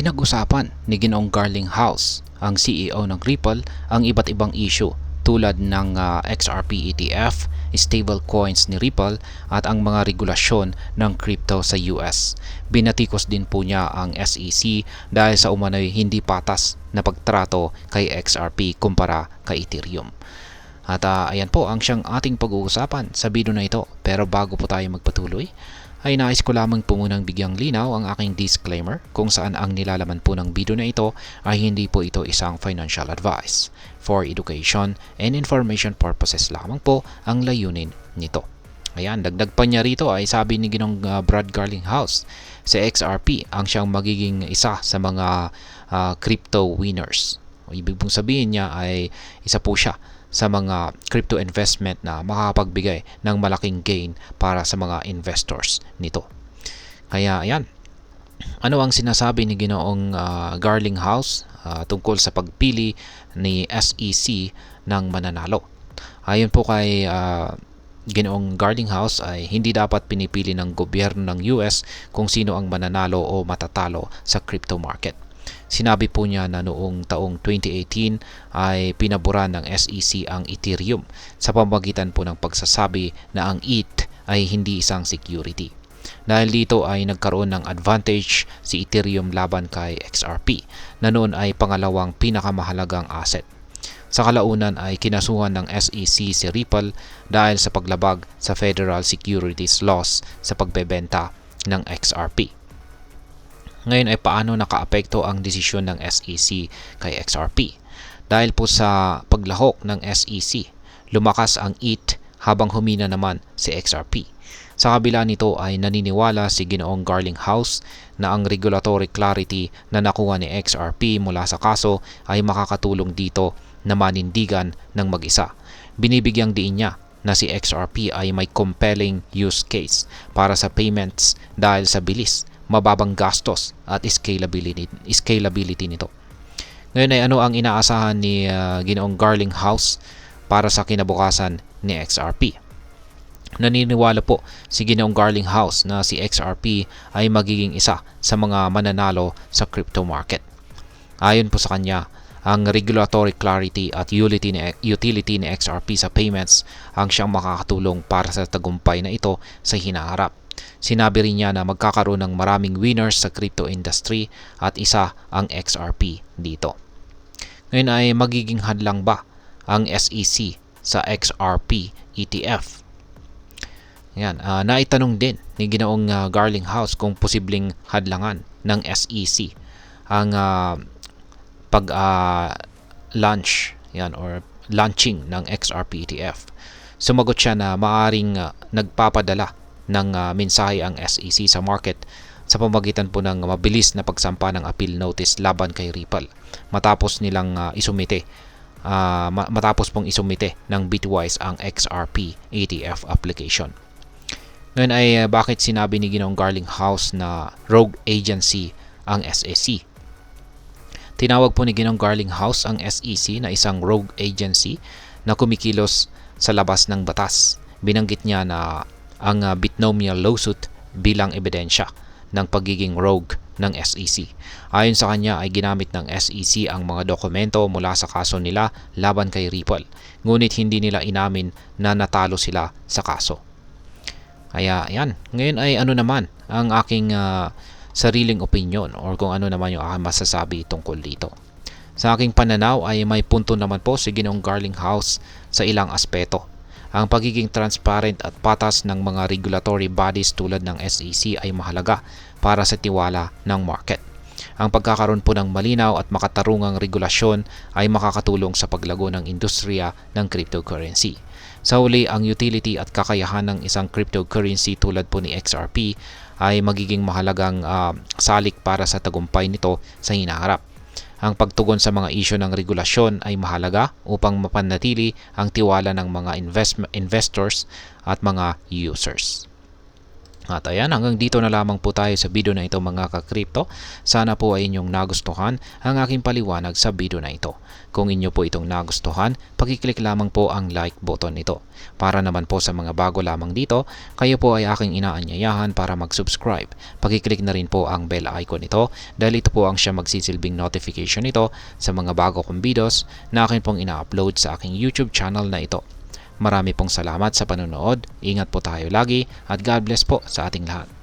Pinag-usapan ni Ginoong Garlinghouse, ang CEO ng Ripple, ang iba't ibang issue tulad ng XRP ETF, stable coins ni Ripple at ang mga regulasyon ng crypto sa US. Binatikos din po niya ang SEC dahil sa umano'y hindi patas na pagtrato kay XRP kumpara kay Ethereum. At ayan po ang siyang ating pag-uusapan sa video na ito. Pero bago po tayo magpatuloy, ay nais ko lamang po munang bigyang linaw ang aking disclaimer kung saan ang nilalaman po ng video na ito ay hindi po ito isang financial advice. For education and information purposes lamang po ang layunin nito. Ayan, dagdag pa niya rito ay sabi ni Ginong Brad Garlinghouse, si XRP ang siyang magiging isa sa mga crypto winners. Ibig pong sabihin niya ay isa po siya sa mga crypto investment na makakapagbigay ng malaking gain para sa mga investors nito. Kaya ayan, ano ang sinasabi ni Ginoong Garlinghouse tungkol sa pagpili ni SEC ng mananalo? Ayon po kay Ginoong Garlinghouse ay hindi dapat pinipili ng gobyerno ng US kung sino ang mananalo o matatalo sa crypto market. Sinabi po niya na noong taong 2018 ay pinaboran ng SEC ang Ethereum sa pamamagitan po ng pagsasabi na ang ETH ay hindi isang security. Dahil dito ay nagkaroon ng advantage si Ethereum laban kay XRP na noon ay pangalawang pinakamahalagang asset. Sa kalaunan ay kinasuhan ng SEC si Ripple dahil sa paglabag sa Federal Securities Laws sa pagbebenta ng XRP. Ngayon ay paano nakaapekto ang desisyon ng SEC kay XRP? Dahil po sa paglahok ng SEC, lumakas ang ETH habang humina naman si XRP. Sa kabila nito ay naniniwala si Ginoong Garlinghouse na ang regulatory clarity na nakuha ni XRP mula sa kaso ay makakatulong dito na manindigan ng mag-isa. Binibigyang diin niya na si XRP ay may compelling use case para sa payments dahil sa bilis, mababang gastos at scalability nito. Ngayon ay ano ang inaasahan ni Ginoong Garlinghouse para sa kinabukasan ni XRP? Naniniwala po si Ginoong Garlinghouse na si XRP ay magiging isa sa mga mananalo sa crypto market. Ayon po sa kanya, ang regulatory clarity at utility ni XRP sa payments ang siyang makakatulong para sa tagumpay na ito sa hinaharap. Sinabi rin niya na magkakaroon ng maraming winners sa crypto industry at isa ang XRP dito. Ngayon ay magiging hadlang ba ang SEC sa XRP ETF? Yan, naitanong din ni Ginoong Garlinghouse kung posibleng hadlangan ng SEC ang pag-launch or launching ng XRP ETF. Sumagot siya na maaring nagpapadala ng mensahe ang SEC sa market sa pamamagitan po ng mabilis na pagsampa ng appeal notice laban kay Ripple matapos pong isumite ng Bitwise ang XRP ETF application. Ngayon ay bakit sinabi ni Ginoong Garlinghouse na rogue agency ang SEC? Tinawag po ni Ginoong Garlinghouse ang SEC na isang rogue agency na kumikilos sa labas ng batas. Binanggit niya na ang binomial lawsuit bilang ebidensya ng pagiging rogue ng SEC. Ayon sa kanya ay ginamit ng SEC ang mga dokumento mula sa kaso nila laban kay Ripple. Ngunit hindi nila inamin na natalo sila sa kaso. Kaya yan, ngayon ay ano naman ang aking sariling opinion or kung ano naman yung aking masasabi tungkol dito. Sa aking pananaw ay may punto naman po si Ginoong Garlinghouse sa ilang aspeto. Ang pagiging transparent at patas ng mga regulatory bodies tulad ng SEC ay mahalaga para sa tiwala ng market. Ang pagkakaroon po ng malinaw at makatarungang regulasyon ay makakatulong sa paglago ng industriya ng cryptocurrency. Sa huli, ang utility at kakayahan ng isang cryptocurrency tulad po ni XRP ay magiging mahalagang salik para sa tagumpay nito sa hinaharap. Ang pagtugon sa mga isyu ng regulasyon ay mahalaga upang mapanatili ang tiwala ng mga investors at mga users. At ayan, hanggang dito na lamang po tayo sa video na ito mga ka-crypto. Sana po ay inyong nagustuhan ang aking paliwanag sa video na ito. Kung inyo po itong nagustuhan, pakiclick lamang po ang like button nito. Para naman po sa mga bago lamang dito, kayo po ay aking inaanyayahan para mag-subscribe. Pakiclick na rin po ang bell icon nito dahil ito po ang siya magsisilbing notification nito sa mga bago kong videos na akin pong ina-upload sa aking YouTube channel na ito. Marami pong salamat sa panonood, ingat po tayo lagi at God bless po sa ating lahat.